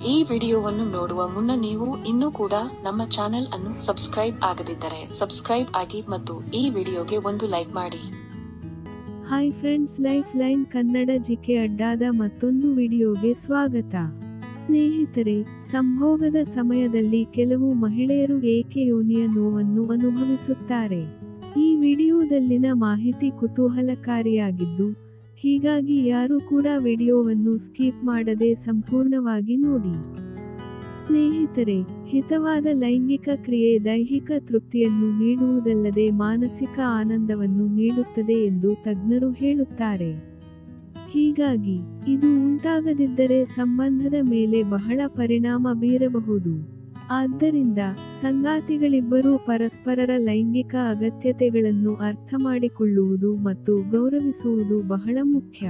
ಈ ವಿಡಿಯೋವನ್ನು ನೋಡುವ ಮುನ್ನ ನೀವು ಇನ್ನೂ ಕೂಡ ನಮ್ಮ ಚಾನೆಲ್ ಅನ್ನು ಸಬ್ಸ್ಕ್ರೈಬ್ ಆಗದಿದ್ದರೆ ಸಬ್ಸ್ಕ್ರೈಬ್ ಆಗಿ ಮತ್ತು ಈ ವಿಡಿಯೋಗೆ ಒಂದು ಲೈಕ್ ಮಾಡಿ. Hi friends, life line Kannada GK ಅಡ್ಡಾದ ಮತ್ತೊಂದು ವಿಡಿಯೋಗೆ ಸ್ವಾಗತ. ಸ್ನೇಹಿತರೆ, ಸಂಭೋಗದ ಸಮಯದಲ್ಲಿ ಕೆಲವು ಮಹಿಳೆಯರು ಏಕೆ ಯೋನಿಯ ನೋವನ್ನು ಅನುಭವಿಸುತ್ತಾರೆ? ಈ ವಿಡಿಯೋದಲ್ಲಿನ ಮಾಹಿತಿ ಕುತೂಹಲಕಾರಿಯಾಗಿದ್ದು, ಹೀಗಾಗಿ ಯಾರು ಕೂಡ ವಿಡಿಯೋವನ್ನು ಸ್ಕಿಪ್ ಮಾಡದೆ ಸಂಪೂರ್ಣವಾಗಿ ನೋಡಿ. ಸ್ನೇಹಿತರೆ, ಹಿತವಾದ ಲೈಂಗಿಕ ಕ್ರಿಯೆ ದೈಹಿಕ ತೃಪ್ತಿಯನ್ನು ನೀಡುವುದಲ್ಲದೆ ಮಾನಸಿಕ ಆನಂದವನ್ನು ನೀಡುತ್ತದೆ ಎಂದು ತಜ್ಞರು ಹೇಳುತ್ತಾರೆ. ಹೀಗಾಗಿ, ಇದು ಉಂಟಾಗದಿದ್ದರೆ ಸಂಬಂಧದ ಮೇಲೆ ಬಹಳ ಪರಿಣಾಮ ಬೀರಬಹುದು. ಆದ್ದರಿಂದ, ಸಂಗಾತಿಗಳಿಬ್ಬರೂ ಪರಸ್ಪರರ ಲೈಂಗಿಕ ಅಗತ್ಯತೆಗಳನ್ನು ಅರ್ಥಮಾಡಿಕೊಳ್ಳುವುದು ಮತ್ತು ಗೌರವಿಸುವುದು ಬಹಳ ಮುಖ್ಯ.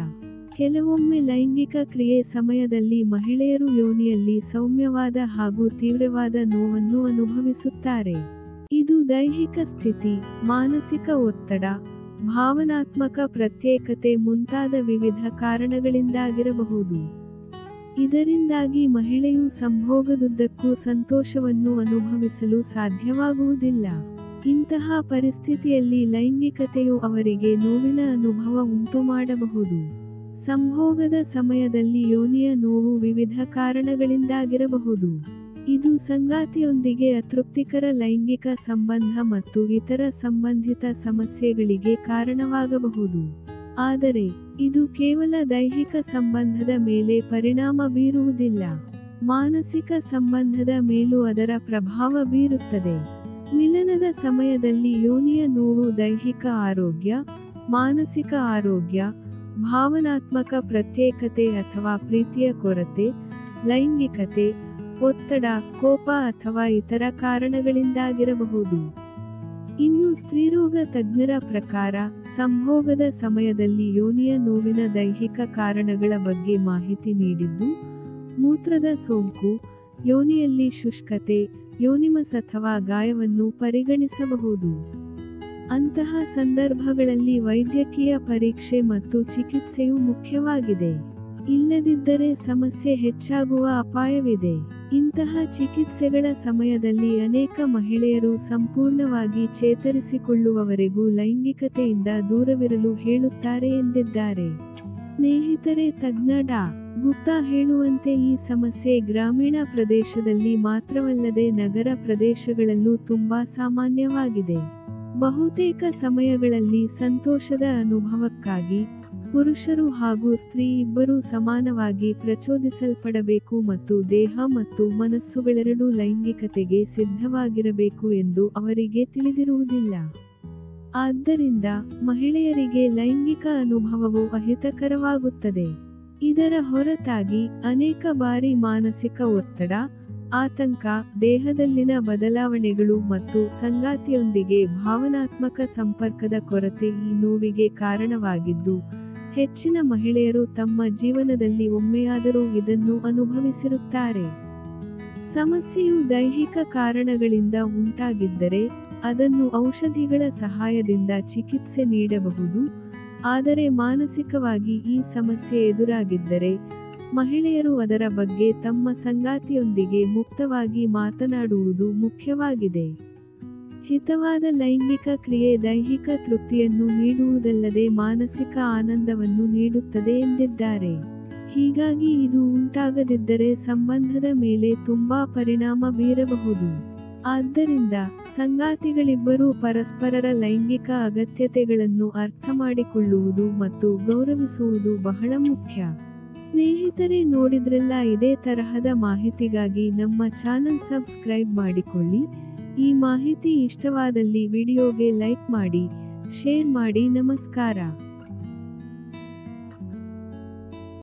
ಕೆಲವೊಮ್ಮೆ ಲೈಂಗಿಕ ಕ್ರಿಯೆ ಸಮಯದಲ್ಲಿ ಮಹಿಳೆಯರು ಯೋನಿಯಲ್ಲಿ ಸೌಮ್ಯವಾದ ಹಾಗೂ ತೀವ್ರವಾದ ನೋವನ್ನು ಅನುಭವಿಸುತ್ತಾರೆ. ಇದು ದೈಹಿಕ ಸ್ಥಿತಿ, ಮಾನಸಿಕ ಒತ್ತಡ, ಭಾವನಾತ್ಮಕ ಪ್ರತ್ಯೇಕತೆ ಮುಂತಾದ ವಿವಿಧ ಕಾರಣಗಳಿಂದಾಗಿರಬಹುದು. ಇದರಿಂದಾಗಿ ಮಹಿಳೆಯು ಸಂಭೋಗದುದ್ದಕ್ಕೂ ಸಂತೋಷವನ್ನು ಅನುಭವಿಸಲು ಸಾಧ್ಯವಾಗುವುದಿಲ್ಲ. ಇಂತಹ ಪರಿಸ್ಥಿತಿಯಲ್ಲಿ ಲೈಂಗಿಕತೆಯು ಅವರಿಗೆ ನೋವಿನ ಅನುಭವ ಉಂಟುಮಾಡಬಹುದು. ಸಂಭೋಗದ ಸಮಯದಲ್ಲಿ ಯೋನಿಯ ನೋವು ವಿವಿಧ ಕಾರಣಗಳಿಂದಾಗಿರಬಹುದು. ಇದು ಸಂಗಾತಿಯೊಂದಿಗೆ ಅತೃಪ್ತಿಕರ ಲೈಂಗಿಕ ಸಂಬಂಧ ಮತ್ತು ಇತರ ಸಂಬಂಧಿತ ಸಮಸ್ಯೆಗಳಿಗೆ ಕಾರಣವಾಗಬಹುದು. ಆದರೆ, ಇದು ಕೇವಲ ದೈಹಿಕ ಸಂಬಂಧದ ಮೇಲೆ ಪರಿಣಾಮ ಬೀರುವುದಿಲ್ಲ. ಮಾನಸಿಕ ಸಂಬಂಧದ ಮೇಲೂ ಅದರ ಪ್ರಭಾವ ಬೀರುತ್ತದೆ. ಮಿಲನದ ಸಮಯದಲ್ಲಿ ಯೋನಿಯ ನೋವು ದೈಹಿಕ ಆರೋಗ್ಯ, ಮಾನಸಿಕ ಆರೋಗ್ಯ, ಭಾವನಾತ್ಮಕ ಪ್ರತ್ಯೇಕತೆ ಅಥವಾ ಪ್ರೀತಿಯ ಕೊರತೆ, ಲೈಂಗಿಕತೆ, ಒತ್ತಡ, ಕೋಪ ಅಥವಾ ಇತರ ಕಾರಣಗಳಿಂದಾಗಿರಬಹುದು. ಇನ್ನು ಸ್ತ್ರೀರೋಗ ತಜ್ಞರ ಪ್ರಕಾರ, ಸಂಭೋಗದ ಸಮಯದಲ್ಲಿ ಯೋನಿಯ ನೋವಿನ ದೈಹಿಕ ಕಾರಣಗಳ ಬಗ್ಗೆ ಮಾಹಿತಿ ನೀಡಿದ್ದು, ಮೂತ್ರದ ಸೋಂಕು, ಯೋನಿಯಲ್ಲಿ ಶುಷ್ಕತೆ, ಯೋನಿಮಸ್ ಅಥವಾ ಗಾಯವನ್ನು ಪರಿಗಣಿಸಬಹುದು. ಅಂತಹ ಸಂದರ್ಭಗಳಲ್ಲಿ ವೈದ್ಯಕೀಯ ಪರೀಕ್ಷೆ ಮತ್ತು ಚಿಕಿತ್ಸೆಯು ಮುಖ್ಯವಾಗಿದೆ. ಇಲ್ಲದಿದ್ದರೆ ಸಮಸ್ಯೆ ಹೆಚ್ಚಾಗುವ ಅಪಾಯವಿದೆ. ಇಂತಹ ಚಿಕಿತ್ಸೆಗಳ ಸಮಯದಲ್ಲಿ ಅನೇಕ ಮಹಿಳೆಯರು ಸಂಪೂರ್ಣವಾಗಿ ಚೇತರಿಸಿಕೊಳ್ಳುವವರೆಗೂ ಲೈಂಗಿಕತೆಯಿಂದ ದೂರವಿರಲು ಹೇಳುತ್ತಾರೆ ಎಂದಿದ್ದಾರೆ. ಸ್ನೇಹಿತರೆ, ತಜ್ಞ ಡಾ. ಗುಪ್ತಾ ಹೇಳುವಂತೆ ಈ ಸಮಸ್ಯೆ ಗ್ರಾಮೀಣ ಪ್ರದೇಶದಲ್ಲಿ ಮಾತ್ರವಲ್ಲದೆ ನಗರ ಪ್ರದೇಶಗಳಲ್ಲೂ ತುಂಬಾ ಸಾಮಾನ್ಯವಾಗಿದೆ. ಬಹುತೇಕ ಸಮಯಗಳಲ್ಲಿ ಸಂತೋಷದ ಅನುಭವಕ್ಕಾಗಿ ಪುರುಷರು ಹಾಗೂ ಸ್ತ್ರೀ ಇಬ್ಬರೂ ಸಮಾನವಾಗಿ ಪ್ರಚೋದಿಸಲ್ಪಡಬೇಕು ಮತ್ತು ದೇಹ ಮತ್ತು ಮನಸ್ಸುಗಳೆರಡೂ ಲೈಂಗಿಕತೆಗೆ ಸಿದ್ಧವಾಗಿರಬೇಕು ಎಂದು ಅವರಿಗೆ ತಿಳಿದಿರುವುದಿಲ್ಲ. ಆದ್ದರಿಂದ, ಮಹಿಳೆಯರಿಗೆ ಲೈಂಗಿಕ ಅನುಭವವು ಅಹಿತಕರವಾಗುತ್ತದೆ. ಇದರ ಹೊರತಾಗಿ, ಅನೇಕ ಬಾರಿ ಮಾನಸಿಕ ಒತ್ತಡ, ಆತಂಕ, ದೇಹದಲ್ಲಿನ ಬದಲಾವಣೆಗಳು ಮತ್ತು ಸಂಗಾತಿಯೊಂದಿಗೆ ಭಾವನಾತ್ಮಕ ಸಂಪರ್ಕದ ಕೊರತೆ ಈ ನೋವಿಗೆ ಕಾರಣವಾಗಿದ್ದು, ಹೆಚ್ಚಿನ ಮಹಿಳೆಯರು ತಮ್ಮ ಜೀವನದಲ್ಲಿ ಒಮ್ಮೆಯಾದರೂ ಇದನ್ನು ಅನುಭವಿಸಿರುತ್ತಾರೆ. ಸಮಸ್ಯೆಯು ದೈಹಿಕ ಕಾರಣಗಳಿಂದ ಉಂಟಾಗಿದ್ದರೆ, ಅದನ್ನು ಔಷಧಿಗಳ ಸಹಾಯದಿಂದ ಚಿಕಿತ್ಸೆ ನೀಡಬಹುದು. ಆದರೆ ಮಾನಸಿಕವಾಗಿ ಈ ಸಮಸ್ಯೆ ಎದುರಾಗಿದ್ದರೆ, ಮಹಿಳೆಯರು ಅದರ ಬಗ್ಗೆ ತಮ್ಮ ಸಂಗಾತಿಯೊಂದಿಗೆ ಮುಕ್ತವಾಗಿ ಮಾತನಾಡುವುದು ಮುಖ್ಯವಾಗಿದೆ. ಹಿತವಾದ ಲೈಂಗಿಕ ಕ್ರಿಯೆ ದೈಹಿಕ ತೃಪ್ತಿಯನ್ನು ನೀಡುವುದಲ್ಲದೆ ಮಾನಸಿಕ ಆನಂದವನ್ನು ನೀಡುತ್ತದೆ ಎಂದಿದ್ದಾರೆ. ಹೀಗಾಗಿ ಇದು ಉಂಟಾಗದಿದ್ದರೆ ಸಂಬಂಧದ ಮೇಲೆ ತುಂಬಾ ಪರಿಣಾಮ ಬೀರಬಹುದು. ಆದ್ದರಿಂದ, ಸಂಗಾತಿಗಳಿಬ್ಬರೂ ಪರಸ್ಪರರ ಲೈಂಗಿಕ ಅಗತ್ಯತೆಗಳನ್ನು ಅರ್ಥಮಾಡಿಕೊಳ್ಳುವುದು ಮತ್ತು ಗೌರವಿಸುವುದು ಬಹಳ ಮುಖ್ಯ. ಸ್ನೇಹಿತರೆ, ನೋಡಿದ್ರಲ್ಲ, ಇದೇ ತರಹದ ಮಾಹಿತಿಗಾಗಿ ನಮ್ಮ ಚಾನೆಲ್ ಸಬ್ಸ್ಕ್ರೈಬ್ ಮಾಡಿಕೊಳ್ಳಿ. ಈ ಮಾಹಿತಿ ಇಷ್ಟವಾದಲ್ಲಿ ವಿಡಿಯೋಗೆ ಲೈಕ್ ಮಾಡಿ, ಶೇರ್ ಮಾಡಿ. ನಮಸ್ಕಾರ.